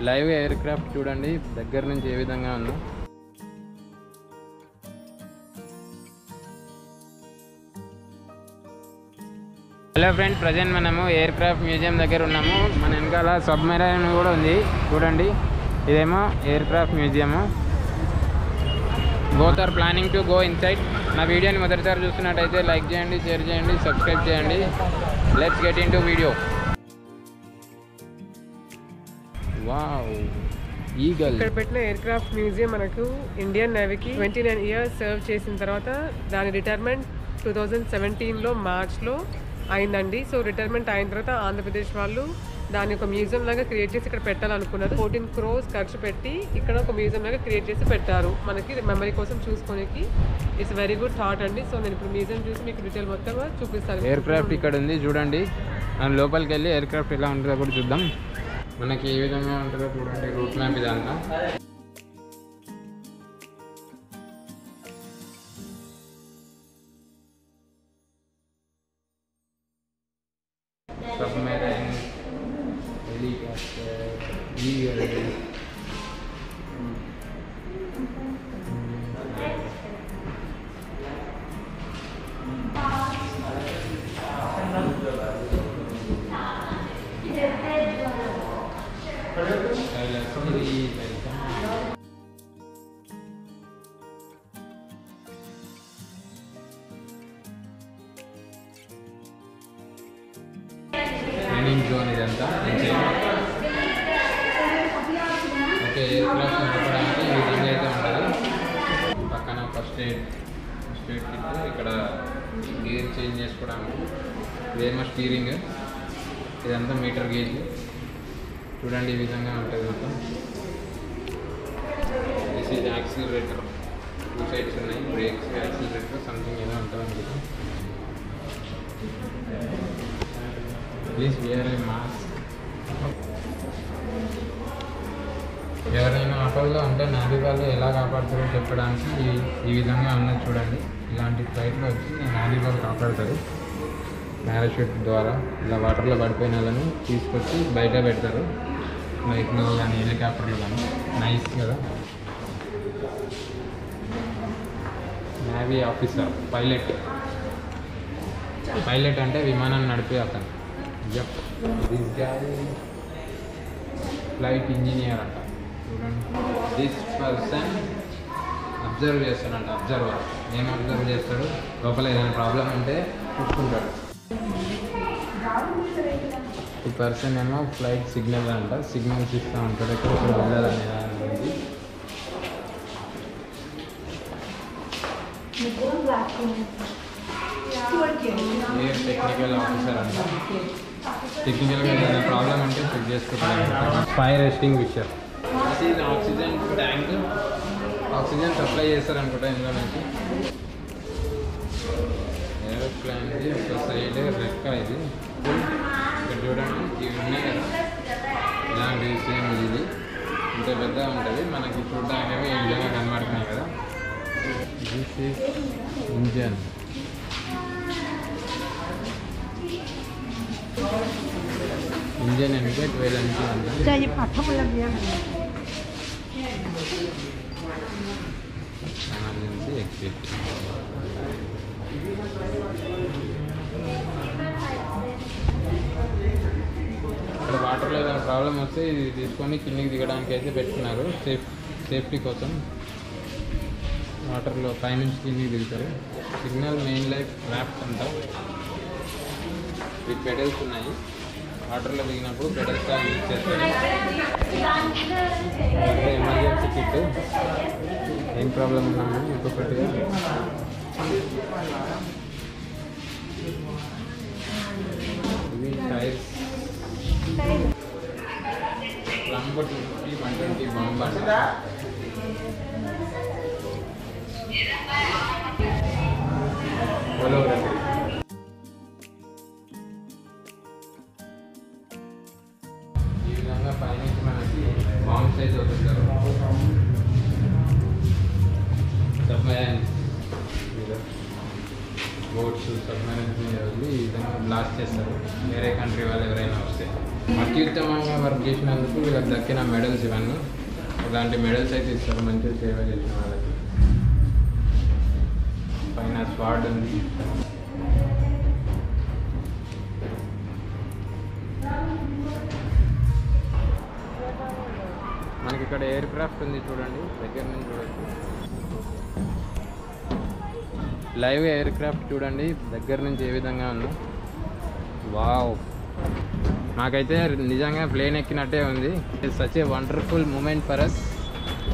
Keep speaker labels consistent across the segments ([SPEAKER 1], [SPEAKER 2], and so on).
[SPEAKER 1] Live air craft చూడండి దగ్గర నుంచి ఏ విధంగా ఉందో. హలో ఫ్రెండ్స్, ప్రజెంట్ మనము ఎయిర్ క్రాఫ్ట్ మ్యూజియం దగ్గర ఉన్నాము. మన వెనకాల సబ్మెరైన్ కూడా ఉంది చూడండి. ఇదేమో aircraft museum. Both are planning to go inside. నా వీడియోని మొదటిసారి చూస్తున్నట్టయితే లైక్ చేయండి, షేర్ చేయండి, సబ్స్క్రైబ్ చేయండి. Let's get in to video. Wow, eagle.
[SPEAKER 2] ఇక్కడ పెట్టిన ఎయిర్ క్రాఫ్ట్ మ్యూజియం మనకు ఇండియన్ నేవీకి 29 years సర్వ్ చేసిన తర్వాత దాని రిటైర్మెంట్ 2017లో మార్చ్లో అయిందండి. సో రిటైర్మెంట్ అయిన తర్వాత ఆంధ్రప్రదేశ్ వాళ్ళు దాన్ని ఒక మ్యూజియం లాగా క్రియేట్ చేసి ఇక్కడ పెట్టాలనుకున్నారు. 14 crores ఖర్చు పెట్టి ఇక్కడ ఒక మ్యూజియం లాగా క్రియేట్ చేసి పెట్టారు, మనకి మెమరీ కోసం చూసుకోనికి. ఇట్స్ వెరీ గుడ్ థాట్ అండి. సో నేను ఇప్పుడు మ్యూజియం చూసి మీకు డీటెయిల్ మొత్తం చూపిస్తాను.
[SPEAKER 1] ఎయిర్ క్రాఫ్ట్ ఇక్కడ ఉంది చూడండి. మనం లోపలికి వెళ్ళి ఎయిర్ క్రాఫ్ట్ ఎలా ఉంటుందో కూడా చూద్దాం. మనకి ఏ విధంగా ఉంటుందో చూడండి. రూట్ మ్యాప్ ఇదంతా. Submarine, helicopter, eagle, training zone ఇదంతా. ఓకే, ఎయిర్ క్రాఫ్ట్ నడపడానికి ఈ విధంగా అయితే ఉంటుంది. పక్కన ఫస్ట్ ఎయిడ్ కిట్, ఇక్కడ గేర్ చేంజ్ చేసుకోవడానికి. ఇదేమో స్టీరింగ్, ఇదంతా మీటర్ గేజ్ చూడండి. ఈ విధంగా ఉంటుంది మొత్తం. This is accelerator. 2 sides ఉన్నాయి, బ్రేక్స్, యాక్సిలరేటర్, సంథింగ్ ఏదో ఉంటుంది అనుకుంటాం. Please wear a mask. ఎవరైనా ఆటోలో అంటే నావీ వాళ్ళు ఎలా కాపాడుతారో చెప్పడానికి ఈ విధంగా ఉన్నది చూడండి. ఇలాంటి ఫ్లైట్లో వచ్చి నావీ వాళ్ళు కాపాడుతారు. పారాషూట్ ద్వారా ఇలా వాటర్లో పడిపోయిన వాళ్ళని తీసుకొచ్చి బయట పెడతారు. ఫ్లైట్లో కానీ హెలికాప్టర్లో కానీ. నైస్ కదా. నేవీ ఆఫీసర్, పైలట్ అంటే విమానాన్ని నడిపే అతను. దిస్ గాయ్ ఫ్లైట్ ఇంజనీర్ అంట చూడండి. దిస్ పర్సన్ అబ్జర్వ్ చేస్తాడంట. అబ్జర్వర్ ఏం అబ్జర్వ్ చేస్తాడు? లోపల ఏదైనా ప్రాబ్లం ఉంటే చూసుకుంటాడు. ఈ పర్సన్ ఏమో ఫ్లైట్ సిగ్నల్ అంట, సిగ్నల్స్ ఇస్తూ ఉంటాడు ఎక్కడ వెళ్ళాలనే దాని గురించి. ఎయిర్ టెక్నికల్ ఆఫీసర్ అంట. టెక్నికల్గా ఏదైనా ప్రాబ్లం ఉంటే చెక్ చేసుకుంటాడు. Fire extinguisher. Oxygen tank, oxygen supply చేస్తారు అనుకుంటా ఇందులో నుంచి. ఏరోప్లేన్ది ఒక సైడ్ రెక్క. ఇది ఇక్కడ చూడండి, ఇవి ఉన్నాయి కదా, ఇలాంటి సేమ్ ఇది ఇంత పెద్దగా ఉంటుంది. మనకి చూడడానికి ఈ విధంగా కనబడుతున్నాయి కదా. This is engine. ఇంజన్ అంటే 12 ఇంచ్ అంట. Emergency exit. ఇక్కడ వాటర్లో ఏదైనా ప్రాబ్లం వస్తే ఇది తీసుకొని కిందికి దిగడానికి అయితే పెట్టుకున్నారు. సేఫ్టీ కోసం వాటర్లో పైనుంచి కిందికి దిగుతారు. సిగ్నల్ మెయిన్ లైఫ్ ర్యాప్ట్ అంట. ఈ పెడల్స్ ఉన్నాయి. వాటర్లో దిగినప్పుడు పెడల్స్ యూజ్ చేస్తారు. ఎమర్జెన్సీ కిట్, ఏం ప్రాబ్లం ఉన్నామని ఇంకొకటిగా. ఇవి టైర్స్. ప్లంబ్ 120 బాంబ్ అంట. ఈ విధంగా పైనుంచి మనకి బాంబ్ సైజ్ వదులుతారు. సబ్మెరైన్ బోట్స్ సబ్మెరైన్స్ మీద వెళ్ళి ఈ విధంగా బ్లాస్ట్ చేస్తారు వేరే కంట్రీ వాళ్ళు ఎవరైనా వస్తే. అత్యుత్తమంగా వర్క్ చేసినందుకు వీళ్ళకి దక్కిన మెడల్స్ ఇవన్నీ. అలాంటి మెడల్స్ అయితే ఇస్తారు మంచిగా సేవ చేసిన వాళ్ళకి. పైన స్వాడ్ ఉంది. మనకి ఇక్కడ ఎయిర్ క్రాఫ్ట్ ఉంది చూడండి, దగ్గర నుంచి చూడొచ్చు. లైవ్ ఎయిర్ క్రాఫ్ట్ చూడండి దగ్గర నుంచి ఏ విధంగా ఉందో. వావ్, నాకైతే నిజంగా ప్లేన్ ఎక్కినట్టే ఉంది. It's such a wonderful moment for us.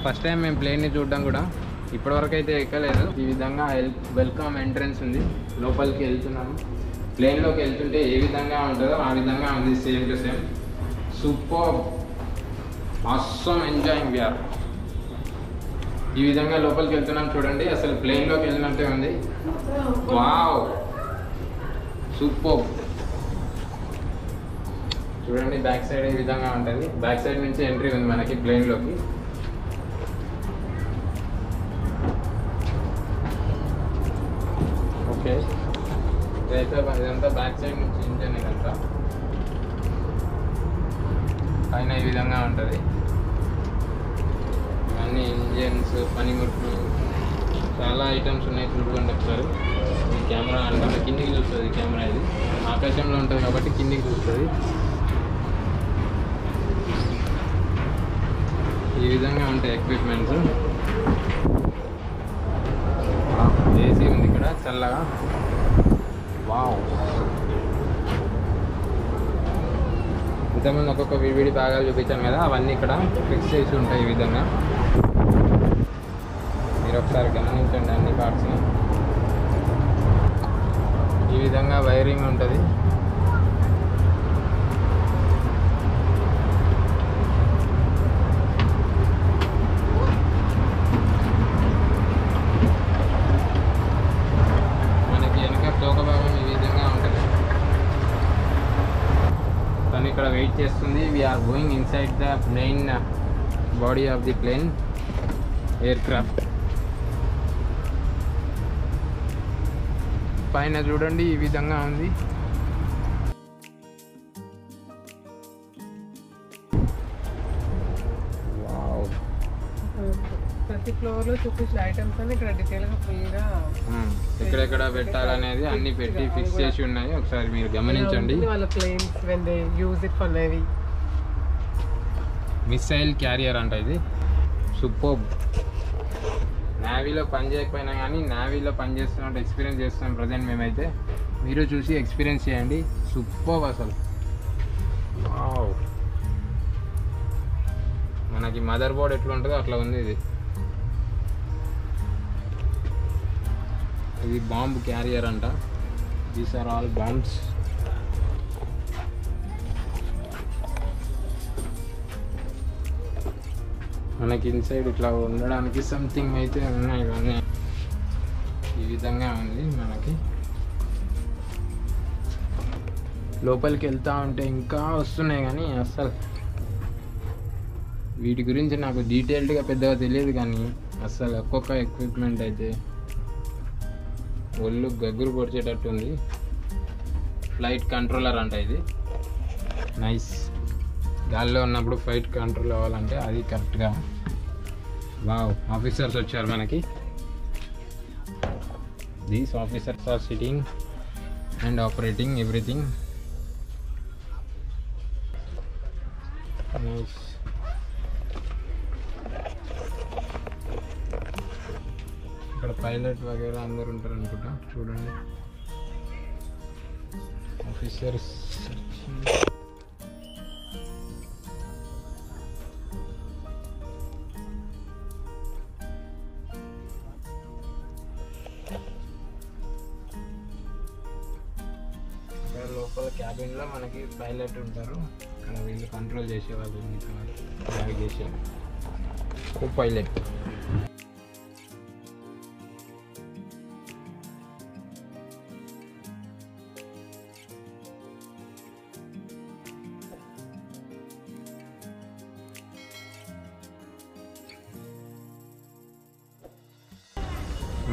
[SPEAKER 1] First time మేము ప్లేన్ని చూడడం కూడా, ఇప్పటివరకు అయితే ఎక్కలేదు. ఈ విధంగా వెల్కమ్ ఎంట్రన్స్ ఉంది, లోపలికి వెళ్తున్నాము. ప్లేన్లోకి వెళ్తుంటే ఏ విధంగా ఉంటుందో ఆ విధంగా ఉంది, same to same. Super awesome, enjoying we are. ఈ విధంగా లోపలికి వెళ్తున్నాం చూడండి, అసలు ప్లేన్లోకి వెళ్ళినట్టే ఉంది. Wow, super. చూడండి బ్యాక్ సైడ్ ఈ విధంగా ఉంటుంది. బ్యాక్ సైడ్ నుంచి ఎంట్రీ ఉంది మనకి ప్లేన్లోకి. ఓకే, ఇదంతా బ్యాక్ సైడ్ నుంచి ఇంజన్. ఇదంతా పైన ఈ విధంగా ఉంటుంది. అన్ని ఇంజన్స్, పనిముట్లు, చాలా ఐటమ్స్ ఉన్నాయి. చూడండి ఒకసారి. ఈ కెమెరా అంటే కిందికి చూస్తుంది కెమెరా. ఇది ఆకాశంలో ఉంటుంది కాబట్టి కిందికి చూస్తుంది. ఈ విధంగా ఉంటాయి ఎక్విప్మెంట్స్. ఏసీ ఉంది ఇక్కడ చల్లగా. వావ్, ఇంతకుముందు ఒక్కొక్క విడివిడి భాగాలు చూపించాను కదా, అవన్నీ ఇక్కడ ఫిక్స్ చేసి ఉంటాయి. ఈ విధంగా మీరు ఒకసారి గమనించండి అన్ని పార్ట్స్ని. ఈ విధంగా వైరింగ్ ఉంటుంది. మనకి వెనక తోక భాగం ఈ విధంగా ఉంటుంది. తను ఇక్కడ వెయిట్ చేస్తుంది. We are going inside the main body of the plane aircraft. పైన చూడండి ఈ విధంగా ఉంది. వావ్,
[SPEAKER 2] ప్రతి ఫ్లోర్లో చూపించిన ఐటమ్స్ అని ఇక్కడ డీటెయిల్గా ఫుల్గా
[SPEAKER 1] ఎక్కడెక్కడ పెట్టాలనేది అన్ని పెట్టి ఫిక్స్ చేసి ఉన్నాయి. ఒకసారి మీరు గమనించండి.
[SPEAKER 2] వాళ్ళ planes when they use it for navy.
[SPEAKER 1] Missile carrier అంట ఇది. సూపర్. నేవీలో పని చేయకపోయినా కానీ నేవీలో పని చేస్తున్నట్టు ఎక్స్పీరియన్స్ చేస్తున్నాం ప్రజెంట్ మేమైతే. మీరు చూసి ఎక్స్పీరియన్స్ చేయండి. సూపర్ అసలు. వావ్, మనకి మదర్ బోర్డ్ ఎట్లా ఉంటుందో అట్లా ఉంది ఇది. ఇది బాంబ్ క్యారియర్ అంట. These are all bombs. మనకి ఇన్సైడ్ ఇట్లా ఉండడానికి సంథింగ్ అయితే ఉన్నాయి. ఇవన్నీ ఈ విధంగా ఉంది. మనకి లోపలికి వెళ్తూ ఉంటే ఇంకా వస్తున్నాయి కానీ అస్సలు వీటి గురించి నాకు డీటెయిల్డ్గా పెద్దగా తెలియదు. కానీ అస్సలు ఒక్కొక్క ఎక్విప్మెంట్ అయితే ఒళ్ళు గగ్గురు పొడిచేటట్టు ఉంది. ఫ్లైట్ కంట్రోలర్ అంట ఇది. నైస్. గాల్లో ఉన్నప్పుడు ఫ్లైట్ కంట్రోల్ అవ్వాలంటే అది కరెక్ట్గా. వావ్, ఆఫీసర్స్ వచ్చారు మనకి. These officers are sitting and operating everything. Nice. ఇక్కడ పైలట్ వగేరా అందరు ఉంటారు అనుకుంటా. చూడండి ఆఫీసర్స్. లోపల క్యాబిన్లో మనకి పైలట్ ఉంటారు. ఇక్కడ వీళ్ళు కంట్రోల్ చేసేవాళ్ళు, డ్రైవ్ చేసే కో పైలట్.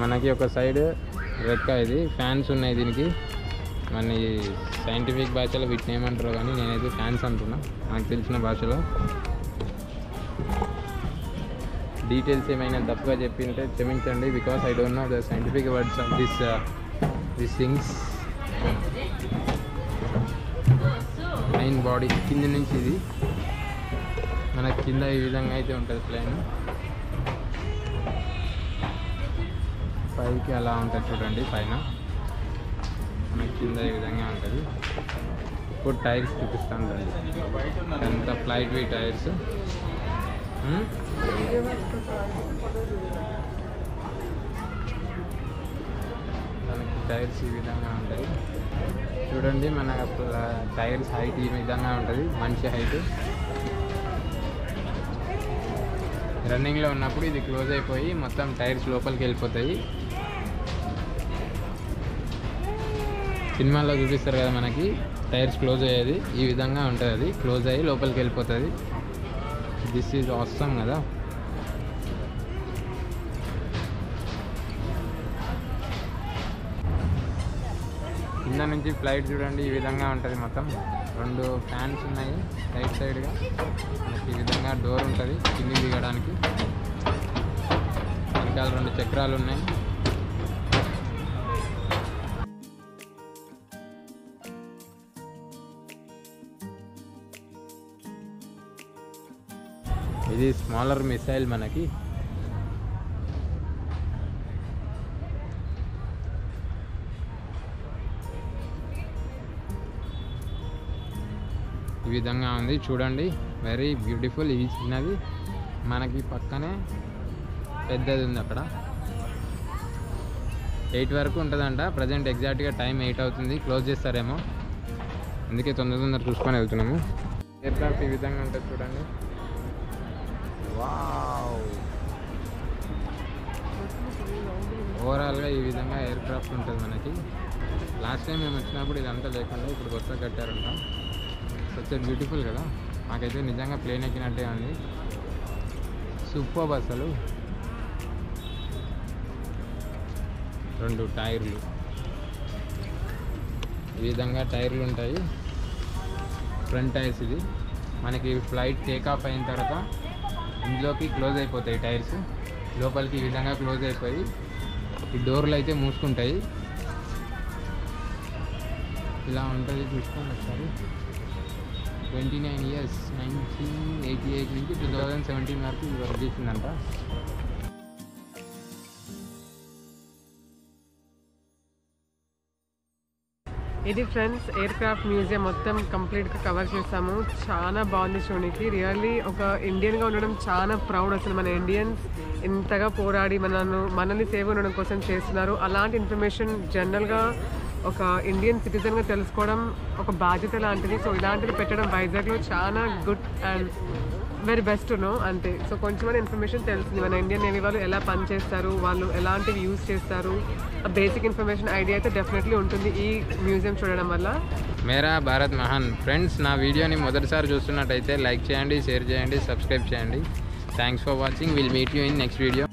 [SPEAKER 1] మనకి ఒక సైడ్ రెక్క ఇది ఫ్యాన్స్ ఉన్నాయి దీనికి. మన ఈ సైంటిఫిక్ భాషలో వీటిని ఏమంటారో కానీ నేనైతే ఫ్యాన్స్ అంటున్నా నాకు తెలిసిన భాషలో. డీటెయిల్స్ ఏమైనా తప్పుగా చెప్పింటే క్షమించండి, because I don't know the scientific words of this things. Main body కింద నుంచి ఇది మనకి కింద ఈ విధంగా అయితే ఉంటుంది ప్లేన్, పైకి అలా ఉంటుంది చూడండి. పైన మనకి కింద ఈ విధంగా ఉంటుంది. ఇప్పుడు టైర్స్ చూపిస్తాను రండి, ఎంత ఫ్లైట్ వీ టైర్స్. మనకి టైర్స్ ఈ విధంగా ఉంటాయి చూడండి. మన టైర్స్ హైట్ ఈ విధంగా ఉంటుంది, మంచి హైట్. రన్నింగ్లో ఉన్నప్పుడు ఇది క్లోజ్ అయిపోయి మొత్తం టైర్స్ లోపలికి వెళ్ళిపోతాయి. సినిమాల్లో చూపిస్తారు కదా మనకి టైర్స్ క్లోజ్ అయ్యేది, ఈ విధంగా ఉంటుంది. అది క్లోజ్ అయ్యి లోపలికి వెళ్ళిపోతుంది. దిస్ ఈజ్ ఆసమ్ కదా. కింద నుంచి ఫ్లైట్ చూడండి ఈ విధంగా ఉంటుంది. మొత్తం 2 ఫ్యాన్స్ ఉన్నాయి సైడ్గా. మనకి ఈ విధంగా డోర్ ఉంటుంది కిందికి దిగడానికి. వెనకాల 2 చక్రాలు ఉన్నాయి. ఇది స్మాలర్ మిసైల్ మనకి. ఈ విధంగా ఉంది చూడండి, వెరీ బ్యూటిఫుల్. ఇది చిన్నది, మనకి పక్కనే పెద్దది ఉంది. అక్కడ 8 వరకు ఉంటుందంట. ప్రజెంట్ ఎగ్జాక్ట్గా టైం 8 అవుతుంది, క్లోజ్ చేస్తారేమో, అందుకే తొందర చూసుకొని వెళ్తున్నాము. ఎయిర్క్రాఫ్ట్ ఈ విధంగా ఉంటుంది చూడండి. వావ్, ఓవరాల్గా ఈ విధంగా ఎయిర్క్రాఫ్ట్ ఉంటుంది మనకి. లాస్ట్ టైం మేము వచ్చినప్పుడు ఇదంతా లేకుండా ఇప్పుడు కొత్తగా కట్టారంట. సచ్ బ్యూటిఫుల్ కదా, మాకైతే నిజంగా ప్లేన్ ఎక్కినట్టే ఉంది. సూపర్ అసలు. 2 టైర్లు ఈ విధంగా టైర్లు ఉంటాయి. ఫ్రంట్ టైర్స్ ఇది మనకి ఫ్లైట్ టేక్ ఆఫ్ అయిన తర్వాత ఇందులోకి క్లోజ్ అయిపోతాయి టైర్స్. లోపలికి ఈ విధంగా క్లోజ్ అయిపోయి ఈ డోర్లు అయితే మూసుకుంటాయి. ఇలా ఉంటుంది, చూసుకోండి ఒకసారి. 29 ఇయర్స్ 1988 నుంచి 2017 వరకు ఇది వర్క్ చేసిందంట.
[SPEAKER 2] ఇది ఫ్రెండ్స్ ఎయిర్క్రాఫ్ట్ మ్యూజియం మొత్తం కంప్లీట్గా కవర్ చేసాము. చాలా బాగుంది చూడడానికి. రియల్లీ ఒక ఇండియన్గా ఉండడం చాలా ప్రౌడ్. అసలు మన ఇండియన్స్ ఇంతగా పోరాడి మనల్ని సేవ్ ఉండడం కోసం చేస్తున్నారు. అలాంటి ఇన్ఫర్మేషన్ జనరల్గా ఒక ఇండియన్ సిటిజన్గా తెలుసుకోవడం ఒక బాధ్యత లాంటిది. సో ఇలాంటిది పెట్టడం వైజాగ్లో చాలా good and very best no అంతే. సో కొంచెం ఇన్ఫర్మేషన్ తెలిసింది మన ఇండియన్ నేవీ వాళ్ళు ఎలా పనిచేస్తారు, వాళ్ళు ఎలాంటివి యూజ్ చేస్తారు, ఆ బేసిక్ ఇన్ఫర్మేషన్ ఐడియా అయితే డెఫినెట్లీ ఉంటుంది ఈ మ్యూజియం చూడడం వల్ల.
[SPEAKER 1] మేరా భారత్ మహాన్. ఫ్రెండ్స్, నా వీడియోని మొదటిసారి చూస్తున్నట్టయితే లైక్ చేయండి, షేర్ చేయండి, సబ్స్క్రైబ్ చేయండి. Thanks for watching. Will meet you in next video.